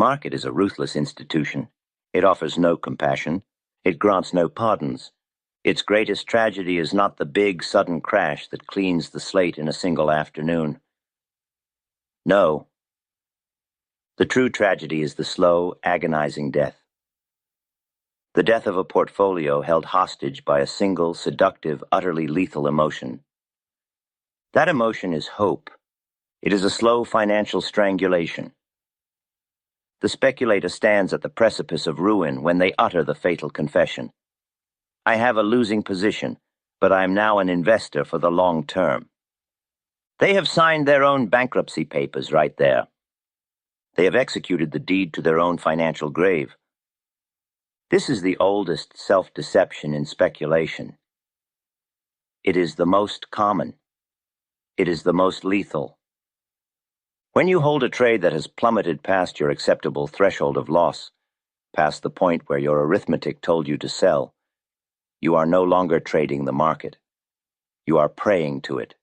market is a ruthless institution. It offers no compassion. It grants no pardons. Its greatest tragedy is not the big, sudden crash that cleans the slate in a single afternoon. No. The true tragedy is the slow, agonizing death. The death of a portfolio held hostage by a single, seductive, utterly lethal emotion. That emotion is hope. It is a slow financial strangulation. The speculator stands at the precipice of ruin when they utter the fatal confession. I have a losing position, but I am now an investor for the long term. They have signed their own bankruptcy papers right there. They have executed the deed to their own financial grave. This is the oldest self-deception in speculation. It is the most common. It is the most lethal. When you hold a trade that has plummeted past your acceptable threshold of loss, past the point where your arithmetic told you to sell, you are no longer trading the market. You are praying to it.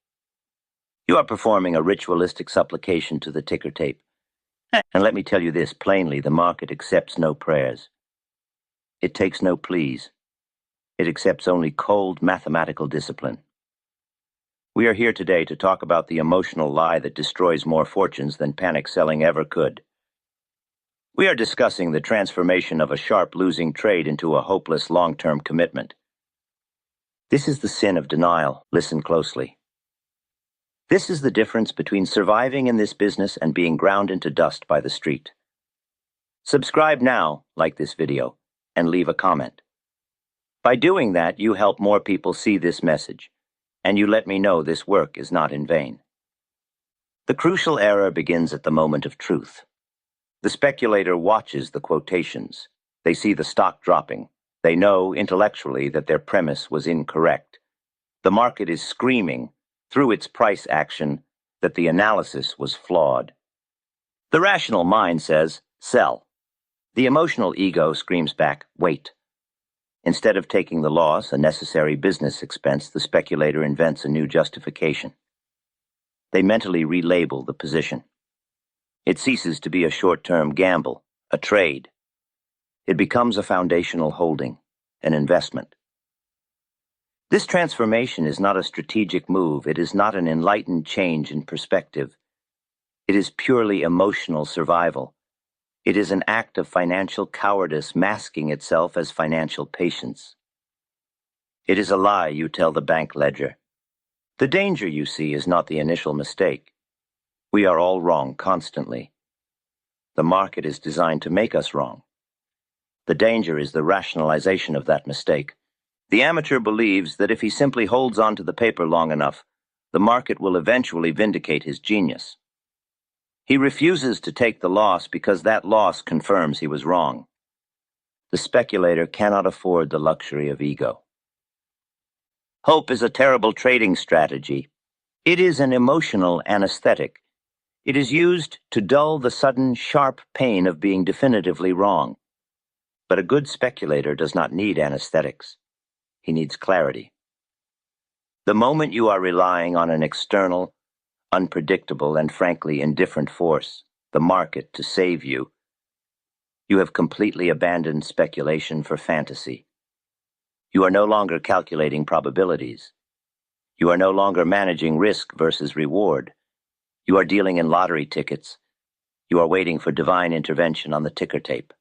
You are performing a ritualistic supplication to the ticker tape. And let me tell you this plainly, the market accepts no prayers. It takes no pleas. It accepts only cold mathematical discipline. We are here today to talk about the emotional lie that destroys more fortunes than panic selling ever could. We are discussing the transformation of a sharp losing trade into a hopeless long-term commitment. This is the sin of denial. Listen closely. This is the difference between surviving in this business and being ground into dust by the street. Subscribe now, like this video, and leave a comment. By doing that, you help more people see this message, and you let me know this work is not in vain. The crucial error begins at the moment of truth. The speculator watches the quotations. They see the stock dropping. They know intellectually that their premise was incorrect. The market is screaming, through its price action, that the analysis was flawed. The rational mind says, sell. The emotional ego screams back, wait. Instead of taking the loss, a necessary business expense, the speculator invents a new justification. They mentally relabel the position. It ceases to be a short-term gamble, a trade. It becomes a foundational holding, an investment. This transformation is not a strategic move. It is not an enlightened change in perspective. It is purely emotional survival. It is an act of financial cowardice masking itself as financial patience. It is a lie you tell the bank ledger. The danger you see is not the initial mistake. We are all wrong constantly. The market is designed to make us wrong. The danger is the rationalization of that mistake. The amateur believes that if he simply holds on to the paper long enough, the market will eventually vindicate his genius. He refuses to take the loss because that loss confirms he was wrong. The speculator cannot afford the luxury of ego. Hope is a terrible trading strategy. It is an emotional anesthetic. It is used to dull the sudden, sharp pain of being definitively wrong. But a good speculator does not need anesthetics. He needs clarity. The moment you are relying on an external, unpredictable, and frankly indifferent force, the market, to save you, you have completely abandoned speculation for fantasy. You are no longer calculating probabilities. You are no longer managing risk versus reward. You are dealing in lottery tickets. You are waiting for divine intervention on the ticker tape.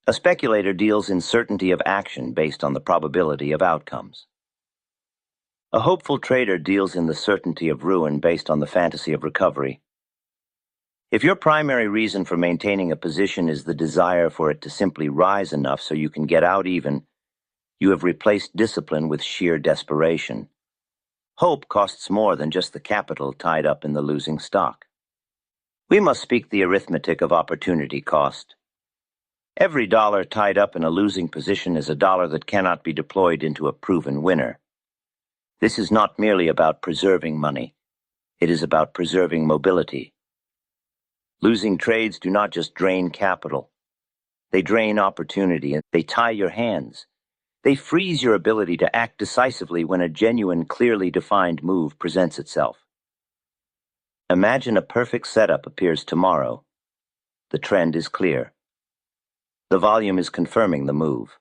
A speculator deals in certainty of action based on the probability of outcomes. A hopeful trader deals in the certainty of ruin based on the fantasy of recovery. If your primary reason for maintaining a position is the desire for it to simply rise enough so you can get out even, you have replaced discipline with sheer desperation. Hope costs more than just the capital tied up in the losing stock. We must speak the arithmetic of opportunity cost. Every dollar tied up in a losing position is a dollar that cannot be deployed into a proven winner. This is not merely about preserving money. It is about preserving mobility. Losing trades do not just drain capital. They drain opportunity, and they tie your hands. They freeze your ability to act decisively when a genuine, clearly defined move presents itself. Imagine a perfect setup appears tomorrow. The trend is clear. The volume is confirming the move.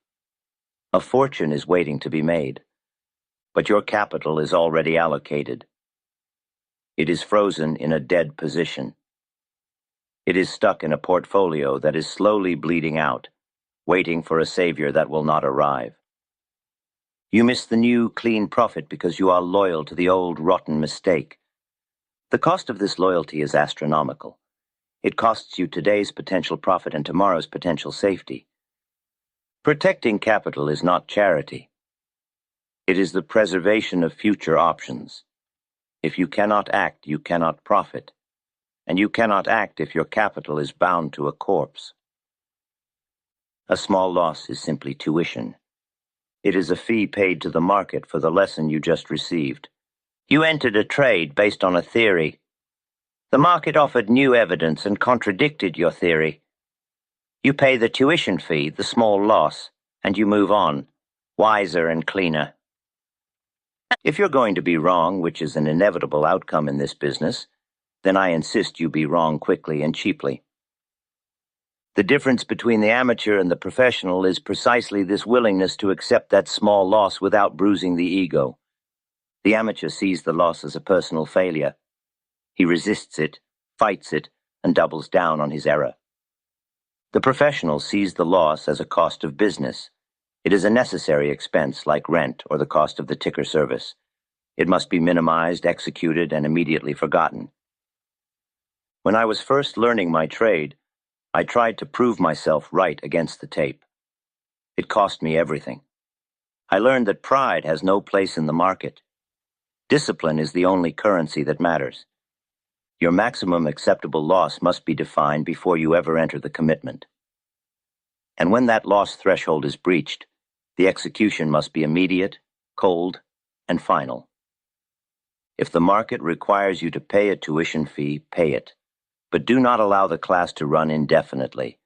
A fortune is waiting to be made, but your capital is already allocated. It is frozen in a dead position. It is stuck in a portfolio that is slowly bleeding out, waiting for a savior that will not arrive. You miss the new, clean profit because you are loyal to the old, rotten mistake. The cost of this loyalty is astronomical. It costs you today's potential profit and tomorrow's potential safety. Protecting capital is not charity. It is the preservation of future options. If you cannot act, you cannot profit. And you cannot act if your capital is bound to a corpse. A small loss is simply tuition. It is a fee paid to the market for the lesson you just received. You entered a trade based on a theory. The market offered new evidence and contradicted your theory. You pay the tuition fee, the small loss, and you move on, wiser and cleaner. If you're going to be wrong, which is an inevitable outcome in this business, then I insist you be wrong quickly and cheaply. The difference between the amateur and the professional is precisely this willingness to accept that small loss without bruising the ego. The amateur sees the loss as a personal failure. He resists it, fights it, and doubles down on his error. The professional sees the loss as a cost of business. It is a necessary expense like rent or the cost of the ticker service. It must be minimized, executed, and immediately forgotten. When I was first learning my trade, I tried to prove myself right against the tape. It cost me everything. I learned that pride has no place in the market. Discipline is the only currency that matters. Your maximum acceptable loss must be defined before you ever enter the commitment. And when that loss threshold is breached, the execution must be immediate, cold, and final. If the market requires you to pay a tuition fee, pay it. But do not allow the class to run indefinitely.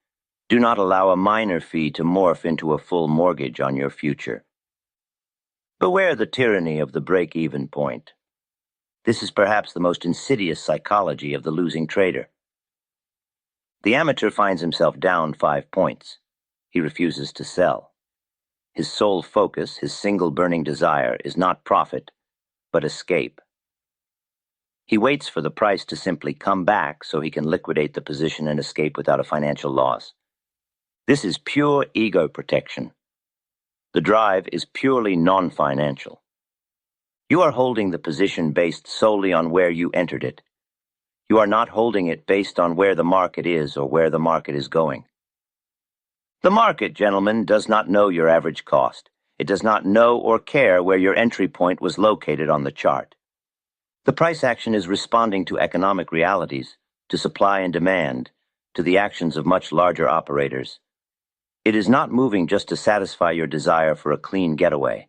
Do not allow a minor fee to morph into a full mortgage on your future. Beware the tyranny of the break-even point. This is perhaps the most insidious psychology of the losing trader. The amateur finds himself down 5 points. He refuses to sell. His sole focus, his single burning desire, is not profit, but escape. He waits for the price to simply come back so he can liquidate the position and escape without a financial loss. This is pure ego protection. The drive is purely non-financial. You are holding the position based solely on where you entered it. You are not holding it based on where the market is or where the market is going. The market, gentlemen, does not know your average cost. It does not know or care where your entry point was located on the chart. The price action is responding to economic realities, to supply and demand, to the actions of much larger operators. It is not moving just to satisfy your desire for a clean getaway.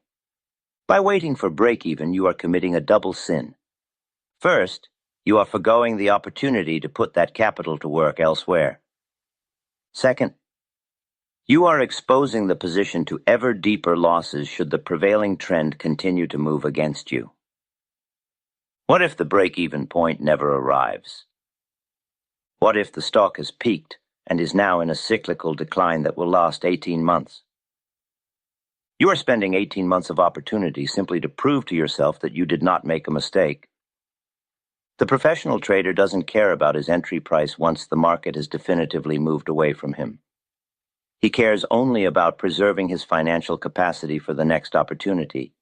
By waiting for break-even, you are committing a double sin. First, you are forgoing the opportunity to put that capital to work elsewhere. Second, you are exposing the position to ever deeper losses should the prevailing trend continue to move against you. What if the break-even point never arrives? What if the stock has peaked and is now in a cyclical decline that will last 18 months? You are spending 18 months of opportunity simply to prove to yourself that you did not make a mistake. The professional trader doesn't care about his entry price once the market has definitively moved away from him. He cares only about preserving his financial capacity for the next opportunity.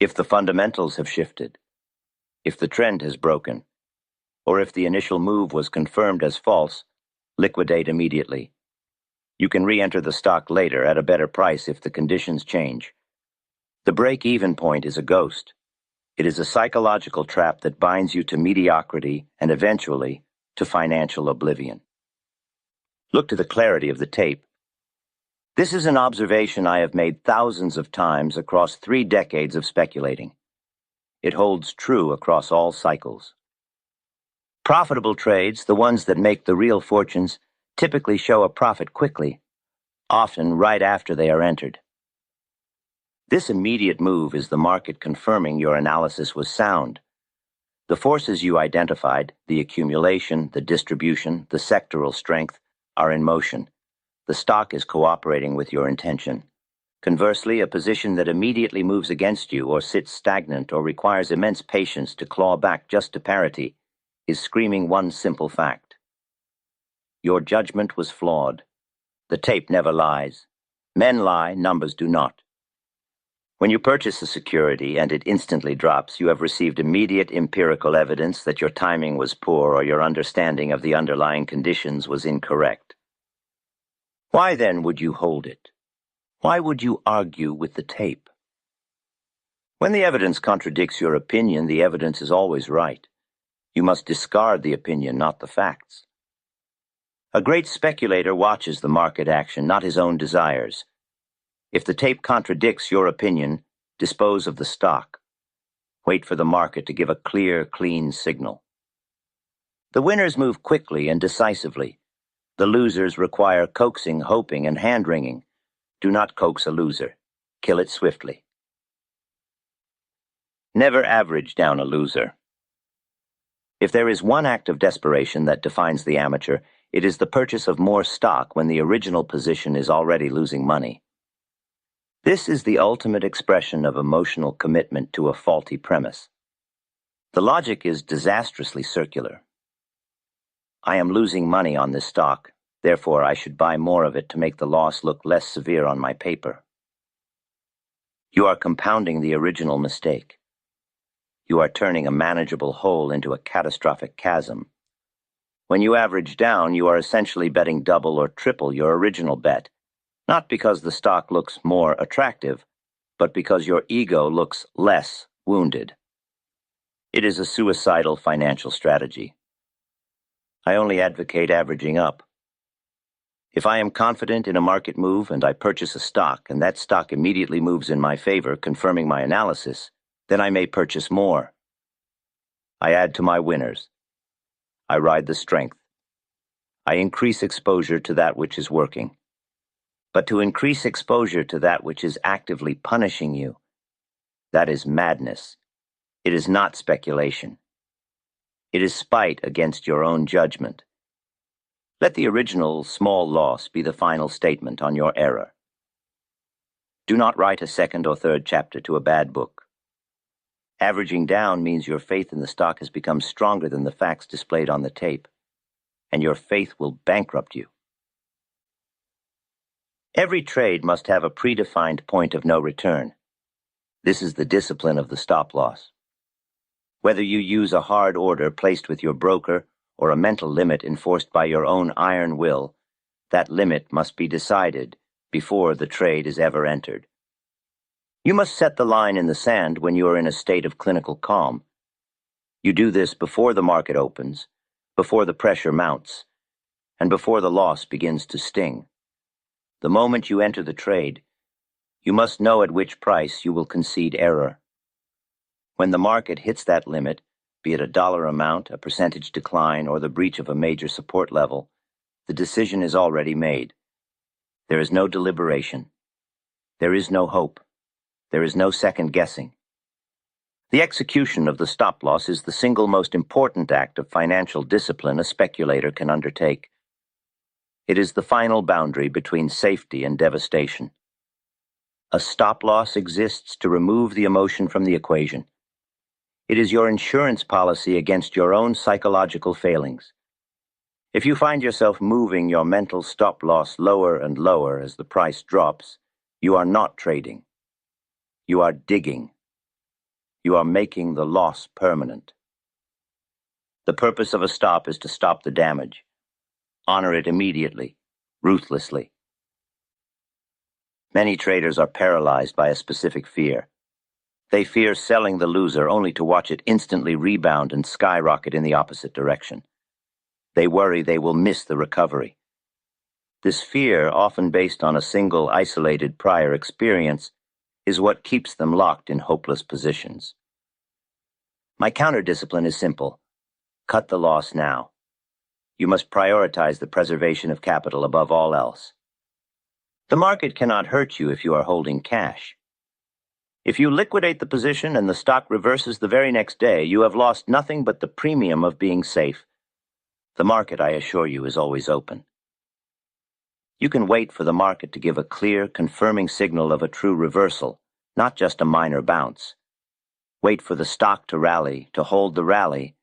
If the fundamentals have shifted, if the trend has broken, or if the initial move was confirmed as false, liquidate immediately. You can re-enter the stock later at a better price if the conditions change. The break-even point is a ghost. It is a psychological trap that binds you to mediocrity and eventually to financial oblivion. Look to the clarity of the tape. This is an observation I have made thousands of times across 3 decades of speculating. It holds true across all cycles. Profitable trades, the ones that make the real fortunes, typically show a profit quickly, often right after they are entered. This immediate move is the market confirming your analysis was sound. The forces you identified, the accumulation, the distribution, the sectoral strength, are in motion. The stock is cooperating with your intention. Conversely, a position that immediately moves against you or sits stagnant or requires immense patience to claw back just to parity is screaming one simple fact. Your judgment was flawed. The tape never lies. Men lie, numbers do not. When you purchase a security and it instantly drops, you have received immediate empirical evidence that your timing was poor or your understanding of the underlying conditions was incorrect. Why then would you hold it? Why would you argue with the tape? When the evidence contradicts your opinion, the evidence is always right. You must discard the opinion, not the facts. A great speculator watches the market action, not his own desires. If the tape contradicts your opinion, dispose of the stock. Wait for the market to give a clear, clean signal. The winners move quickly and decisively. The losers require coaxing, hoping, and hand-wringing. Do not coax a loser. Kill it swiftly. Never average down a loser. If there is one act of desperation that defines the amateur, it is the purchase of more stock when the original position is already losing money. This is the ultimate expression of emotional commitment to a faulty premise. The logic is disastrously circular. I am losing money on this stock, therefore I should buy more of it to make the loss look less severe on my paper. You are compounding the original mistake. You are turning a manageable hole into a catastrophic chasm. When you average down, you are essentially betting double or triple your original bet, not because the stock looks more attractive, but because your ego looks less wounded. It is a suicidal financial strategy. I only advocate averaging up. If I am confident in a market move and I purchase a stock and that stock immediately moves in my favor, confirming my analysis, then I may purchase more. I add to my winners. I ride the strength. I increase exposure to that which is working. But to increase exposure to that which is actively punishing you, that is madness. It is not speculation. It is spite against your own judgment. Let the original small loss be the final statement on your error. Do not write a second or third chapter to a bad book. Averaging down means your faith in the stock has become stronger than the facts displayed on the tape, and your faith will bankrupt you. Every trade must have a predefined point of no return. This is the discipline of the stop-loss. Whether you use a hard order placed with your broker or a mental limit enforced by your own iron will, that limit must be decided before the trade is ever entered. You must set the line in the sand when you are in a state of clinical calm. You do this before the market opens, before the pressure mounts, and before the loss begins to sting. The moment you enter the trade, you must know at which price you will concede error. When the market hits that limit, be it a dollar amount, a percentage decline, or the breach of a major support level, the decision is already made. There is no deliberation. There is no hope. There is no second guessing. The execution of the stop-loss is the single most important act of financial discipline a speculator can undertake. It is the final boundary between safety and devastation. A stop-loss exists to remove the emotion from the equation. It is your insurance policy against your own psychological failings. If you find yourself moving your mental stop-loss lower and lower as the price drops, you are not trading. You are digging. You are making the loss permanent. The purpose of a stop is to stop the damage. Honor it immediately, ruthlessly. Many traders are paralyzed by a specific fear. They fear selling the loser only to watch it instantly rebound and skyrocket in the opposite direction. They worry they will miss the recovery. This fear, often based on a single isolated prior experience, is what keeps them locked in hopeless positions. My counter-discipline is simple. Cut the loss now. You must prioritize the preservation of capital above all else. The market cannot hurt you if you are holding cash. If you liquidate the position and the stock reverses the very next day, you have lost nothing but the premium of being safe. The market, I assure you, is always open. You can wait for the market to give a clear, confirming signal of a true reversal, not just a minor bounce. Wait for the stock to rally, to hold the rally,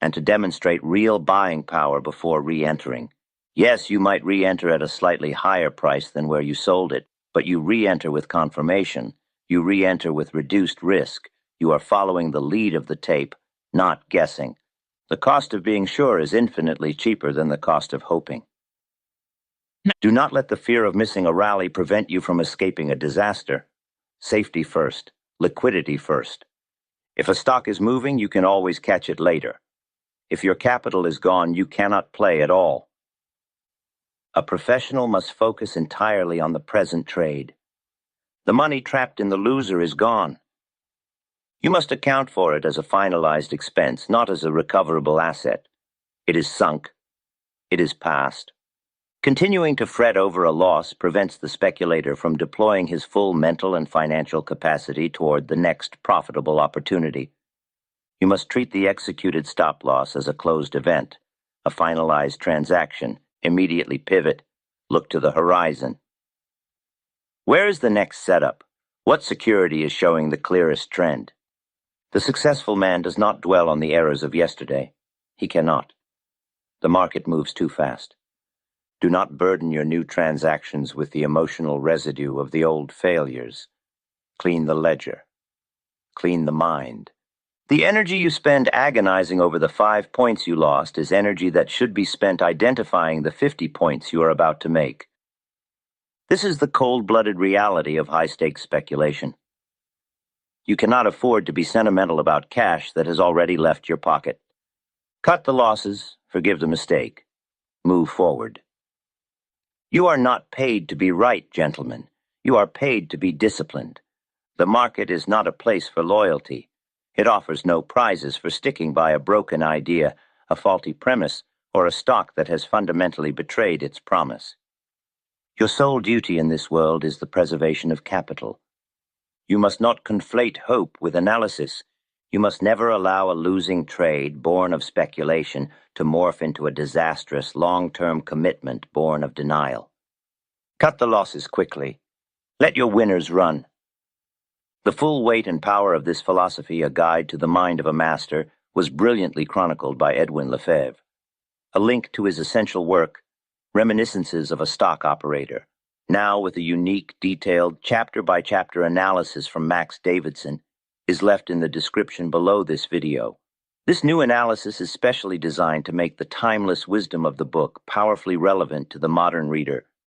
and to demonstrate real buying power before re-entering. Yes, you might re-enter at a slightly higher price than where you sold it, but you re-enter with confirmation. You re-enter with reduced risk. You are following the lead of the tape, not guessing. The cost of being sure is infinitely cheaper than the cost of hoping. Do not let the fear of missing a rally prevent you from escaping a disaster. Safety first, liquidity first. If a stock is moving, you can always catch it later. If your capital is gone, you cannot play at all. A professional must focus entirely on the present trade. The money trapped in the loser is gone. You must account for it as a finalized expense, not as a recoverable asset. It is sunk. It is past. Continuing to fret over a loss prevents the speculator from deploying his full mental and financial capacity toward the next profitable opportunity. You must treat the executed stop loss as a closed event, a finalized transaction. Immediately pivot. Look to the horizon. Where is the next setup? What security is showing the clearest trend? The successful man does not dwell on the errors of yesterday. He cannot. The market moves too fast. Do not burden your new transactions with the emotional residue of the old failures. Clean the ledger. Clean the mind. The energy you spend agonizing over the 5 points you lost is energy that should be spent identifying the 50 points you are about to make. This is the cold-blooded reality of high-stakes speculation. You cannot afford to be sentimental about cash that has already left your pocket. Cut the losses, forgive the mistake. Move forward. You are not paid to be right, gentlemen. You are paid to be disciplined. The market is not a place for loyalty. It offers no prizes for sticking by a broken idea, a faulty premise, or a stock that has fundamentally betrayed its promise. Your sole duty in this world is the preservation of capital. You must not conflate hope with analysis. You must never allow a losing trade born of speculation to morph into a disastrous long-term commitment born of denial. Cut the losses quickly. Let your winners run. The full weight and power of this philosophy, A Guide to the Mind of a Master, was brilliantly chronicled by Edwin Lefebvre. A link to his essential work, Reminiscences of a Stock Operator, now with a unique, detailed, chapter-by-chapter analysis from Max Davidson, is left in the description below this video. This new analysis is specially designed to make the timeless wisdom of the book powerfully relevant to the modern reader.